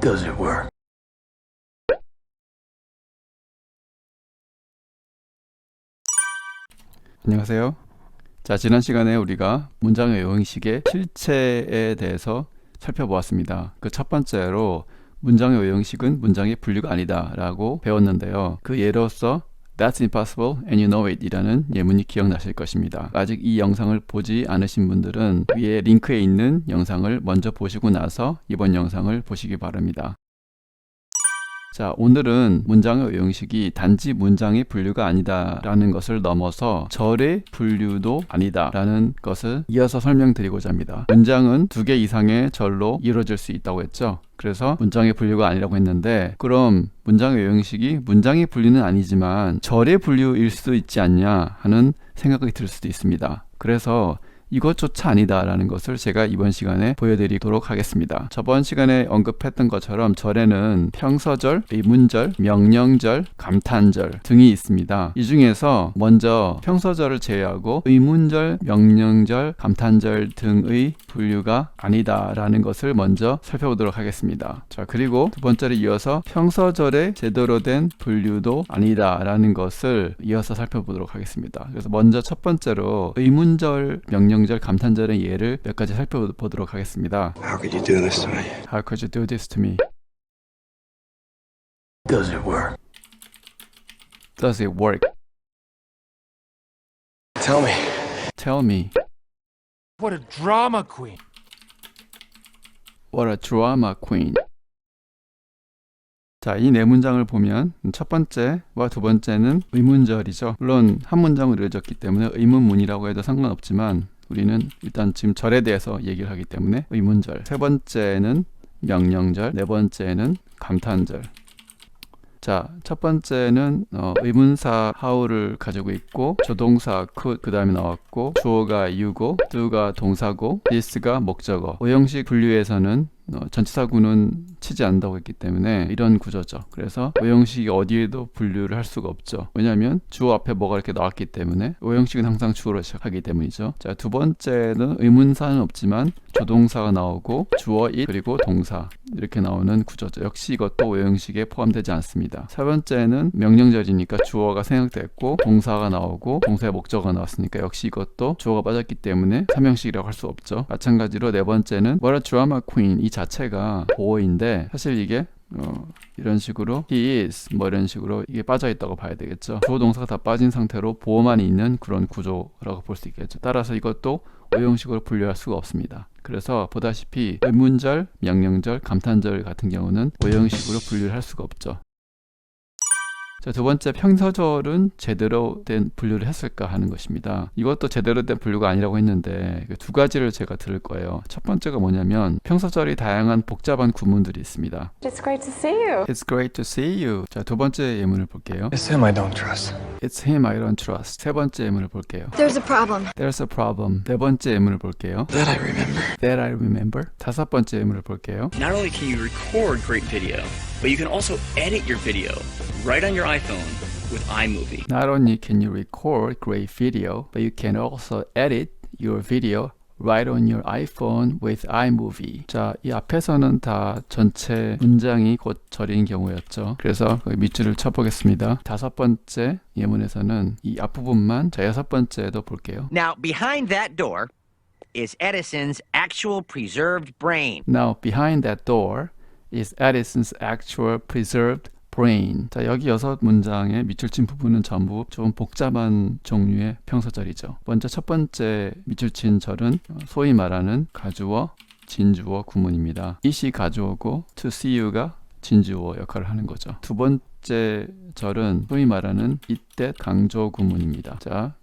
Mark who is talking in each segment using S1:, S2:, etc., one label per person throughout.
S1: Does it work?
S2: 안녕하세요. 자, 지난 시간에 우리가 문장의 요형식의 실체에 대해서 살펴보았습니다. 그 첫 번째로 문장의 요형식은 문장의 분류가 아니다 라고 배웠는데요. 그 예로서 That's impossible and you know it 이라는 예문이 기억나실 것입니다. 아직 이 영상을 보지 않으신 분들은 위에 링크에 있는 영상을 먼저 보시고 나서 이번 영상을 보시기 바랍니다. 자, 오늘은 문장의 요형식이 단지 문장의 분류가 아니다 라는 것을 넘어서 절의 분류도 아니다 라는 것을 이어서 설명드리고자 합니다. 문장은 2개 이상의 절로 이루어질 수 있다고 했죠. 그래서 문장의 분류가 아니라고 했는데, 그럼 문장의 요형식이 문장의 분류는 아니지만 절의 분류일 수도 있지 않냐 하는 생각이 들 수도 있습니다. 그래서 이것조차 아니다 라는 것을 제가 이번 시간에 보여드리도록 하겠습니다. 저번 시간에 언급했던 것처럼 절에는 평서절, 의문절, 명령절, 감탄절 등이 있습니다. 이 중에서 먼저 평서절을 제외하고 의문절, 명령절, 감탄절 등의 분류가 아니다 라는 것을 먼저 살펴보도록 하겠습니다. 자, 그리고 두 번째로 이어서 평서절의 제대로 된 분류도 아니다 라는 것을 이어서 살펴보도록 하겠습니다. 그래서 먼저 첫 번째로 의문절, 명령절, 감탄절의 예를 몇 가지 살펴보도록 하겠습니다.
S1: How could you do this to me?
S2: How could you do this to me?
S1: Does it work?
S2: Does it work?
S1: Tell me.
S2: Tell me.
S3: What a drama queen.
S2: What a drama queen. 자, 이 네 문장을 보면 첫 번째와 두 번째는 의문절이죠. 물론 한 문장으로 이루어졌기 때문에 의문문이라고 해도 상관없지만 우리는 일단 지금 절에 대해서 얘기를 하기 때문에 의문절. 세 번째는 명령절, 네 번째는 감탄절. 자, 첫 번째는 의문사 how를 가지고 있고 조동사 could 그 다음에 나왔고 주어가 you고 do가 동사고 this가 목적어. 오형식 분류에서는 전치사구는 치지 않는다고 했기 때문에 이런 구조죠. 그래서 오형식이 어디에도 분류를 할 수가 없죠. 왜냐하면 주어 앞에 뭐가 이렇게 나왔기 때문에 오형식은 항상 주어로 시작하기 때문이죠. 자, 두 번째는 의문사는 없지만 조동사가 나오고 주어 it 그리고 동사 이렇게 나오는 구조죠. 역시 이것도 오형식에 포함되지 않습니다. 세 번째는 명령절이니까 주어가 생략됐고 동사가 나오고 동사의 목적어가 나왔으니까 역시 이것도 주어가 빠졌기 때문에 삼형식이라고 할 수 없죠. 마찬가지로 네 번째는 What a drama queen 이 자체가 보어인데 사실 이게 이런 식으로 he is 뭐 이런 식으로 이게 빠져 있다고 봐야 되겠죠. 주어 동사가 다 빠진 상태로 보어만 있는 그런 구조라고 볼 수 있겠죠. 따라서 이것도 오형식으로 분류할 수가 없습니다. 그래서 보다시피 의문절, 명령절, 감탄절 같은 경우는 오형식으로 분류를 할 수가 없죠. 자, 두 번째 평서절은 제대로 된 분류를 했을까 하는 것입니다. 이것도 제대로 된 분류가 아니라고 했는데 두 가지를 제가 들을 거예요. 첫 번째가 뭐냐면 평서절이 다양한 복잡한 구문들이 있습니다.
S4: It's great to see you.
S2: It's great to see you. 자, 두 번째 예문을 볼게요.
S1: It's him I don't trust.
S2: It's him I don't trust. 세 번째 예문을 볼게요.
S4: There's a problem.
S2: There's a problem. 네 번째 예문을 볼게요.
S1: That I remember.
S2: That I remember. 다섯 번째 예문을 볼게요.
S5: Not only can you record great video, but you can also edit your video right on your iPhone with iMovie.
S2: Not only can you record great video, but you can also edit your video right on your iPhone with iMovie. 자, 이 앞에서는 다 전체 문장이 곧 절인 경우였죠. 그래서 밑줄을 쳐보겠습니다. 다섯 번째 예문에서는 이 앞부분만, 자, 여섯 번째도 볼게요.
S6: Now, behind that door is Edison's actual preserved brain.
S2: Now, behind that door is Edison's actual preserved brain. 자, 여기 여섯 문장의 밑줄 친 부분은 전부 좀 복잡한 종류의 평서절이죠. 먼저 첫 번째 밑줄 친 절은 소위 말하는 가주어, 진주어 구문입니다. it이 가주어고 to see you가 진주어 역할을 하는 거죠. 두 번째 절은 소위 말하는 이때 강조 구문입니다. 자,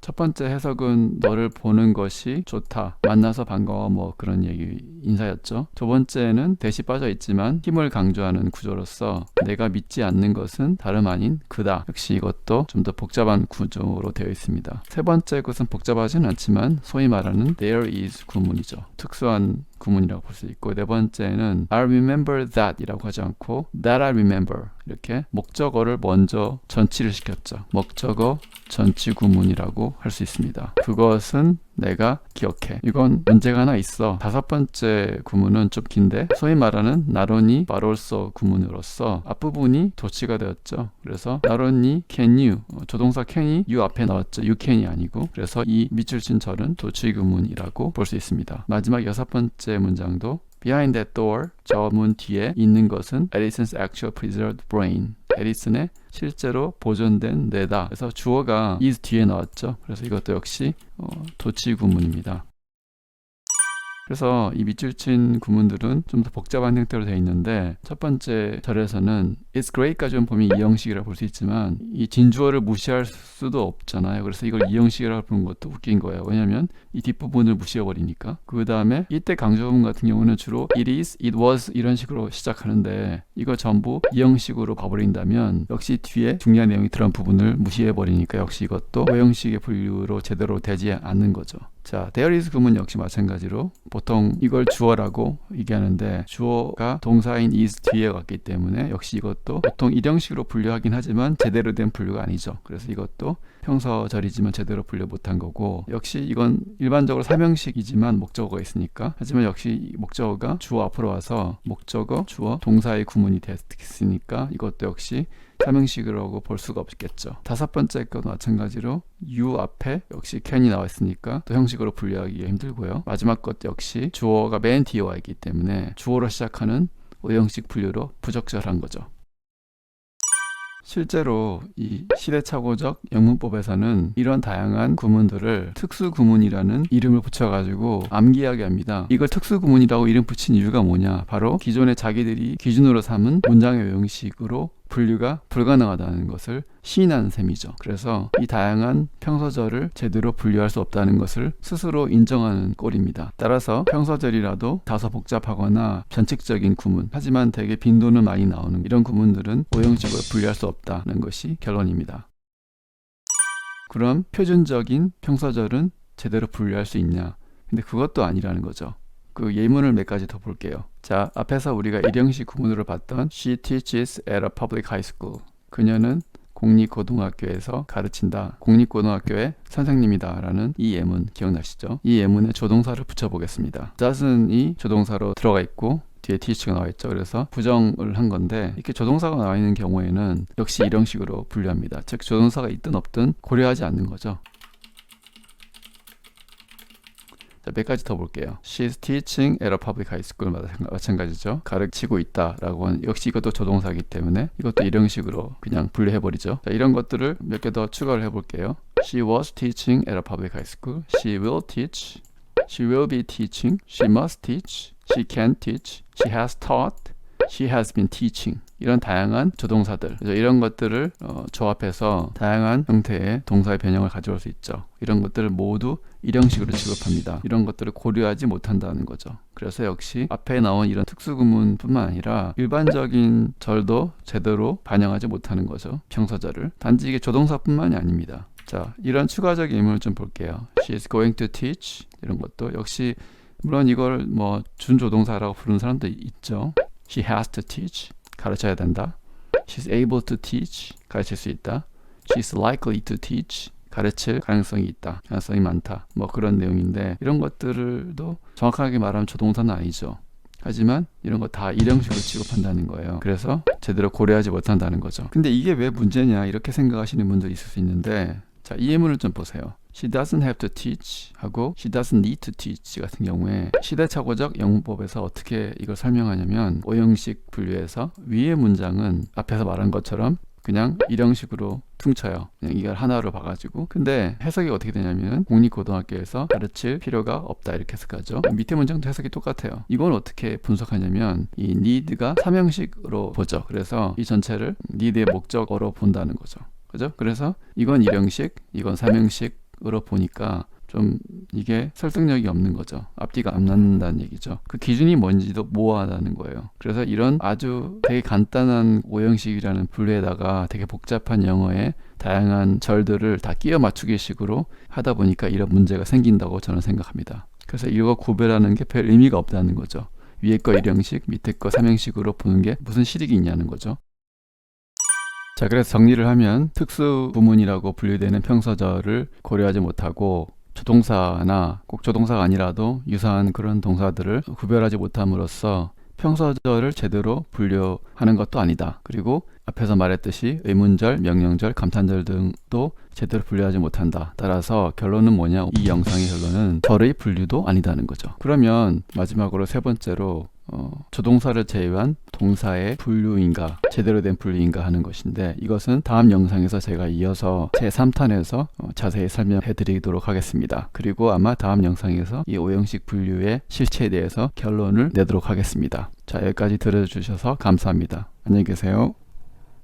S2: 첫 번째 해석은 너를 보는 것이 좋다, 만나서 반가워, 뭐 그런 얘기 인사였죠. 두 번째는 대시 빠져 있지만 힘을 강조하는 구조로서 내가 믿지 않는 것은 다름 아닌 그다. 역시 이것도 좀 더 복잡한 구조로 되어 있습니다. 세 번째 것은 복잡하진 않지만 소위 말하는 there is 구문이죠. 특수한 구문이라고 볼 수 있고, 네 번째는 I remember that 이라고 하지 않고 that I remember 이렇게 목적어를 먼저 전치를 시켰죠. 목적어 전치 구문이라고 할 수 있습니다. 그것은 내가 기억해. 이건 문제가 하나 있어. 5번째 구문은 좀 긴데 소위 말하는 not only but also 구문으로서 앞부분이 도치가 되었죠. 그래서 not only can you, 조동사 can이 you 앞에 나왔죠. you can이 아니고. 그래서 이 밑줄 친 절은 도치 구문이라고 볼 수 있습니다. 마지막 6번째 문장도 Behind that door, 저 문 뒤에 있는 것은 Edison's actual preserved brain. 에디슨의 실제로 보존된 뇌다. 그래서 주어가 is 뒤에 나왔죠. 그래서 이것도 역시 도치 구문입니다. 그래서 이 밑줄 친 구문들은 좀 더 복잡한 형태로 되어 있는데 첫 번째 절에서는 It's great까지 좀 보면 이 형식이라고 볼 수 있지만 이 진주어를 무시할 수도 없잖아요. 그래서 이걸 이 형식이라고 부르는 것도 웃긴 거예요. 왜냐하면 이 뒷부분을 무시해버리니까. 그 다음에 이때 강조부분 같은 경우는 주로 It is, it was 이런 식으로 시작하는데 이거 전부 이 형식으로 봐버린다면 역시 뒤에 중요한 내용이 들어간 부분을 무시해버리니까 역시 이것도 오형식의 분류로 제대로 되지 않는 거죠. 자, there is 구문 역시 마찬가지로 보통 이걸 주어라고 얘기하는데 주어가 동사인 is 뒤에 갔기 때문에 역시 이것도 보통 일형식으로 분류하긴 하지만 제대로 된 분류가 아니죠. 그래서 이것도 평서절이지만 제대로 분류 못한 거고 역시 이건 일반적으로 삼형식이지만 목적어가 있으니까 하지만 역시 목적어가 주어 앞으로 와서 목적어, 주어, 동사의 구문이 됐으니까 이것도 역시 삼형식이라고 볼 수가 없겠죠. 5번째 것도 마찬가지로 you 앞에 역시 can이 나와 있으니까 또 형식으로 분류하기 힘들고요. 마지막 것 역시 주어가 맨 뒤에 와 있기 때문에 주어로 시작하는 오형식 분류로 부적절한 거죠. 실제로 이 시대착오적 영문법에서는 이런 다양한 구문들을 특수구문이라는 이름을 붙여가지고 암기하게 합니다. 이걸 특수구문이라고 이름 붙인 이유가 뭐냐? 바로 기존에 자기들이 기준으로 삼은 문장의 형식으로 분류가 불가능하다는 것을 시인하는 셈이죠. 그래서 이 다양한 평서절을 제대로 분류할 수 없다는 것을 스스로 인정하는 꼴입니다. 따라서 평서절이라도 다소 복잡하거나 변칙적인 구문, 하지만 되게 빈도는 많이 나오는 이런 구문들은 오형식으로 분류할 수 없다는 것이 결론입니다. 그럼 표준적인 평서절은 제대로 분류할 수 있냐? 근데 그것도 아니라는 거죠. 그 예문을 몇 가지 더 볼게요. 자, 앞에서 우리가 일형식 구문으로 봤던 She teaches at a public high school. 그녀는 공립고등학교에서 가르친다. 공립고등학교의 선생님이다 라는 이 예문 기억나시죠? 이 예문에 조동사를 붙여보겠습니다. doesn't이 조동사로 들어가 있고 뒤에 teach가 나와 있죠. 그래서 부정을 한 건데 이렇게 조동사가 나와 있는 경우에는 역시 일형식으로 분류합니다. 즉 조동사가 있든 없든 고려하지 않는 거죠. 몇 가지 더 볼게요. She's teaching at a public high school 마찬가지죠. 가르치고 있다라고 하는 역시 이것도 조동사이기 때문에 이것도 일형식으로 그냥 분류해버리죠. 자, 이런 것들을 몇 개 더 추가를 해볼게요. She was teaching at a public high school. She will teach. She will be teaching. She must teach. She can teach. She has taught. She has been teaching. 이런 다양한 조동사들, 그래서 이런 것들을 조합해서 다양한 형태의 동사의 변형을 가져올 수 있죠. 이런 것들을 모두 일형식으로 취급합니다. 이런 것들을 고려하지 못한다는 거죠. 그래서 역시 앞에 나온 이런 특수구문뿐만 아니라 일반적인 절도 제대로 반영하지 못하는 거죠. 평서절을. 단지 이게 조동사뿐만이 아닙니다. 자, 이런 추가적 예문을 좀 볼게요. She is going to teach. 이런 것도 역시 물론 이걸 뭐 준조동사라고 부르는 사람도 있죠. She has to teach. 가르쳐야 된다. She's able to teach. 가르칠 수 있다. She's likely to teach. 가르칠 가능성이 있다. 가능성이 많다. 뭐 그런 내용인데 이런 것들도 정확하게 말하면 조동사는 아니죠. 하지만 이런 거 다 일형식으로 취급한다는 거예요. 그래서 제대로 고려하지 못한다는 거죠. 근데 이게 왜 문제냐 이렇게 생각하시는 분도 있을 수 있는데 자, 이 예문을 좀 보세요. She doesn't have to teach 하고 She doesn't need to teach 같은 경우에 시대착오적 영문법에서 어떻게 이걸 설명하냐면 오형식 분류에서 위의 문장은 앞에서 말한 것처럼 그냥 일형식으로 퉁쳐요. 그냥 이걸 하나로 봐가지고. 근데 해석이 어떻게 되냐면 공립고등학교에서 가르칠 필요가 없다 이렇게 해석하죠. 밑에 문장도 해석이 똑같아요. 이건 어떻게 분석하냐면 이 need가 삼형식으로 보죠. 그래서 이 전체를 need의 목적어로 본다는 거죠. 그죠? 그래서 이건 일형식, 이건 삼형식으로 보니까 좀 이게 설득력이 없는 거죠. 앞뒤가 안 맞는다는 얘기죠. 그 기준이 뭔지도 모호하다는 거예요. 그래서 이런 아주 되게 간단한 오형식이라는 분류에다가 되게 복잡한 영어의 다양한 절들을 다 끼워 맞추기 식으로 하다 보니까 이런 문제가 생긴다고 저는 생각합니다. 그래서 이거 구별하는 게 별 의미가 없다는 거죠. 위에 거 일형식, 밑에 거 삼형식으로 보는 게 무슨 실익이 있냐는 거죠. 자, 그래서 정리를 하면 특수부문이라고 분류되는 평서절을 고려하지 못하고 조동사나 꼭 조동사가 아니라도 유사한 그런 동사들을 구별하지 못함으로써 평서절을 제대로 분류하는 것도 아니다. 그리고 앞에서 말했듯이 의문절, 명령절, 감탄절 등도 제대로 분류하지 못한다. 따라서 결론은 뭐냐? 이 영상의 결론은 절의 분류도 아니다는 거죠. 그러면 마지막으로 세 번째로 조동사를 제외한 동사의 분류인가, 제대로 된 분류인가 하는 것인데, 이것은 다음 영상에서 제가 이어서 제3탄에서 자세히 설명해 드리도록 하겠습니다. 그리고 아마 다음 영상에서 이 5형식 분류의 실체에 대해서 결론을 내도록 하겠습니다. 자, 여기까지 들어주셔서 감사합니다. 안녕히 계세요.